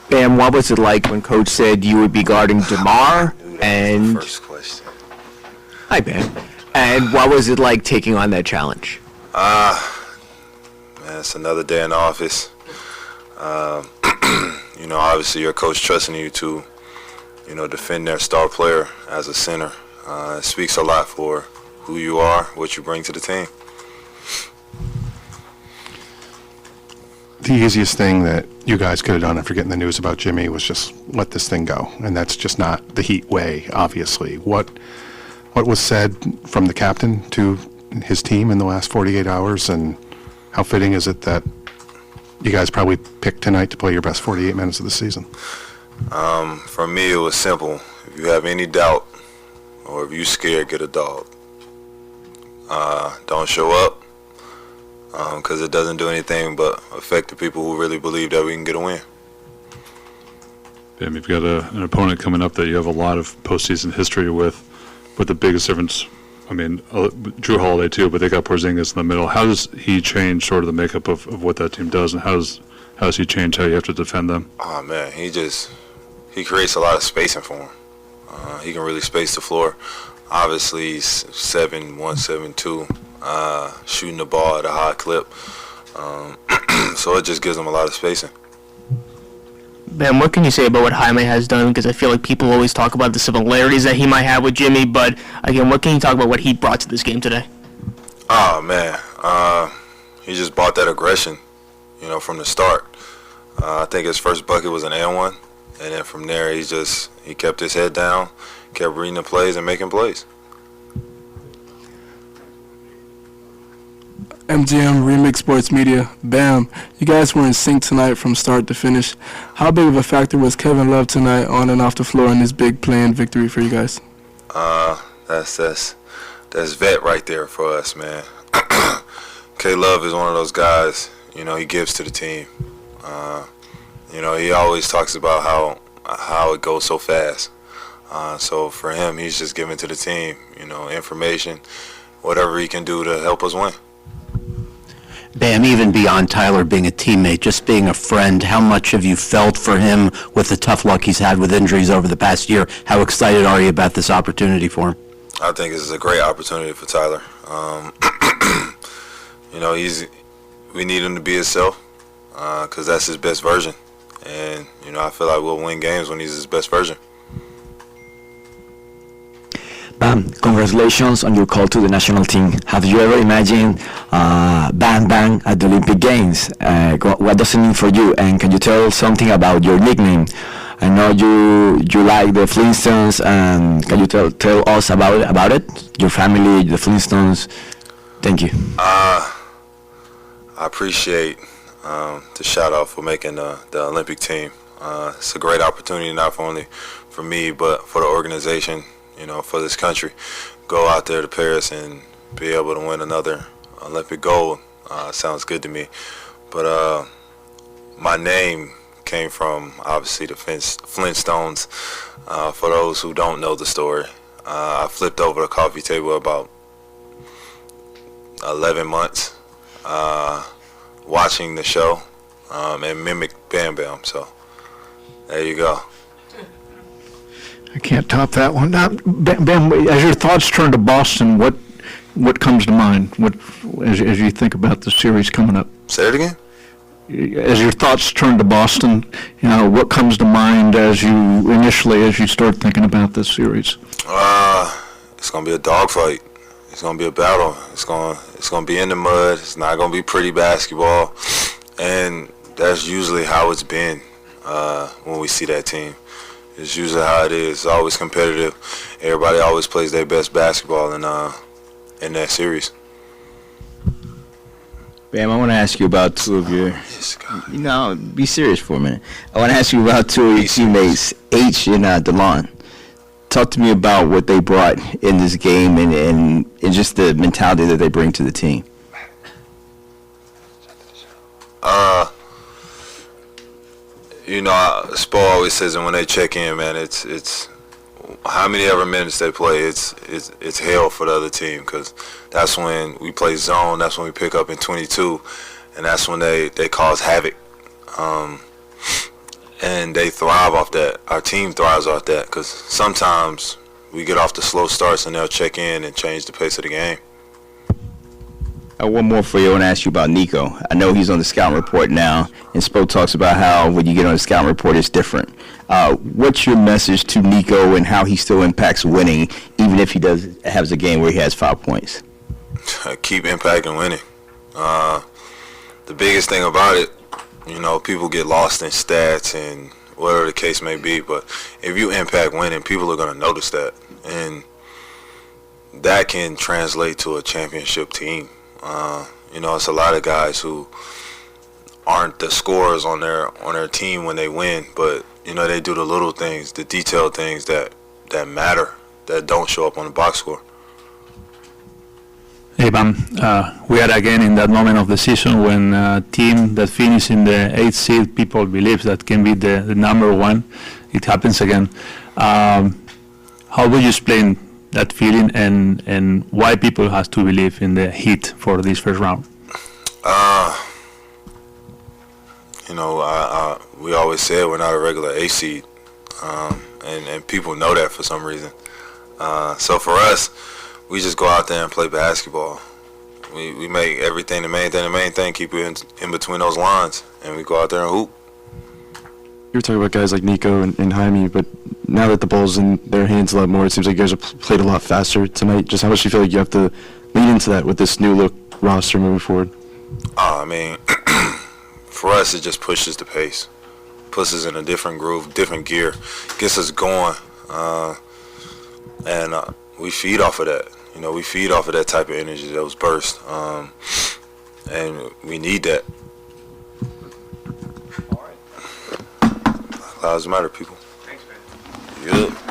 Bam, what was it like when Coach said you would be guarding DeMar? And First question. Hi, Bam. And what was it like taking on that challenge? Man, it's another day in the office. Obviously your coach trusting you to, defend their star player as a center. It speaks a lot for who you are, what you bring to the team. The easiest thing that you guys could have done after getting the news about Jimmy was just let this thing go, and that's just not the Heat way, obviously. What was said from the captain to his team in the last 48 hours, and how fitting is it that you guys probably picked tonight to play your best 48 minutes of the season? For me, it was simple. If you have any doubt or if you're scared, get a dog. Don't show up because it doesn't do anything but affect the people who really believe that we can get a win. You've got an opponent coming up that you have a lot of postseason history with the biggest difference. I mean, Drew Holiday too, but they got Porzingis in the middle. How does he change sort of the makeup of what that team does, and how does he change how you have to defend them? Oh man, he creates a lot of spacing for him. He can really space the floor. Obviously, he's 7'1", 7'2", shooting the ball at a high clip. So it just gives him a lot of spacing. Ben, what can you say about what Jaime has done? Because I feel like people always talk about the similarities that he might have with Jimmy, but again, what can you talk about what he brought to this game today? Oh man, he just brought that aggression, from the start. I think his first bucket was an and-one, and then from there he kept his head down, kept reading the plays and making plays. MGM Remix Sports Media. Bam, you guys were in sync tonight from start to finish. How big of a factor was Kevin Love tonight on and off the floor in this big play-in victory for you guys? That's vet right there for us, man. K Love is one of those guys, he gives to the team. He always talks about how it goes so fast. So for him, he's just giving to the team, information, whatever he can do to help us win. Bam, even beyond Tyler being a teammate, just being a friend, how much have you felt for him with the tough luck he's had with injuries over the past year? How excited are you about this opportunity for him? I think this is a great opportunity for Tyler. We need him to be himself because that's his best version. And, I feel like we'll win games when he's his best version. Bam, congratulations on your call to the national team. Have you ever imagined Bang Bang at the Olympic Games? What does it mean for you? And can you tell something about your nickname? I know you like the Flintstones, and can you tell us about it? Your family, the Flintstones. Thank you. I appreciate the shout out for making the Olympic team. It's a great opportunity not only for me but for the organization. For this country, go out there to Paris and be able to win another Olympic gold sounds good to me. But my name came from, obviously, the Flintstones. For those who don't know the story, I flipped over the coffee table about 11 months watching the show and mimicked Bam Bam. So there you go. I can't top that one. Now, Ben, as your thoughts turn to Boston, what comes to mind? As you think about the series coming up? Say it again. As your thoughts turn to Boston, what comes to mind as you start thinking about this series? It's gonna be a dogfight. It's gonna be a battle. It's gonna be in the mud. It's not gonna be pretty basketball, and that's usually how it's been when we see that team. It's usually how it is. It's always competitive. Everybody always plays their best basketball in that series. Bam, I want to ask you about two of your. Be serious for a minute. I want to ask you about two of your teammates, H and DeLon. Talk to me about what they brought in this game and just the mentality that they bring to the team. Spo always says, and when they check in, man, it's how many ever minutes they play, it's hell for the other team, because that's when we play zone, that's when we pick up in 22, and that's when they cause havoc. and they thrive off that. Our team thrives off that because sometimes we get off the slow starts and they'll check in and change the pace of the game. One more for you. I want to ask you about Nico. I know he's on the scouting report now, and Spo talks about how when you get on the scouting report, it's different. What's your message to Nico and how he still impacts winning, even if he does has a game where he has 5 points? Keep impacting winning. The biggest thing about it, you know, people get lost in stats and whatever the case may be, but if you impact winning, people are going to notice that, and that can translate to a championship team. You know, it's a lot of guys who aren't the scorers on their team when they win, but you know, they do the little things, the detailed things that matter, that don't show up on the box score. Hey, Bam. We are again in that moment of the season when a team that finished in the 8th seed, people believe that can be the number one. It happens again. How would you explain that feeling and why people have to believe in the Heat for this first round? You know, we always say we're not a regular A seed, and people know that for some reason. So for us, we just go out there and play basketball. We make everything the main thing, keep it in between those lines, and we go out there and hoop. You were talking about guys like Nico and Jaime, but now that the ball's in their hands a lot more, it seems like you guys have played a lot faster tonight. Just how much do you feel like you have to lean into that with this new look roster moving forward? I mean, for us, it just pushes the pace, puts us in a different groove, different gear, gets us going, and we feed off of that. You know, we feed off of that type of energy, those bursts, and we need that. All right. Lives matter, people. Thanks, man. Yeah.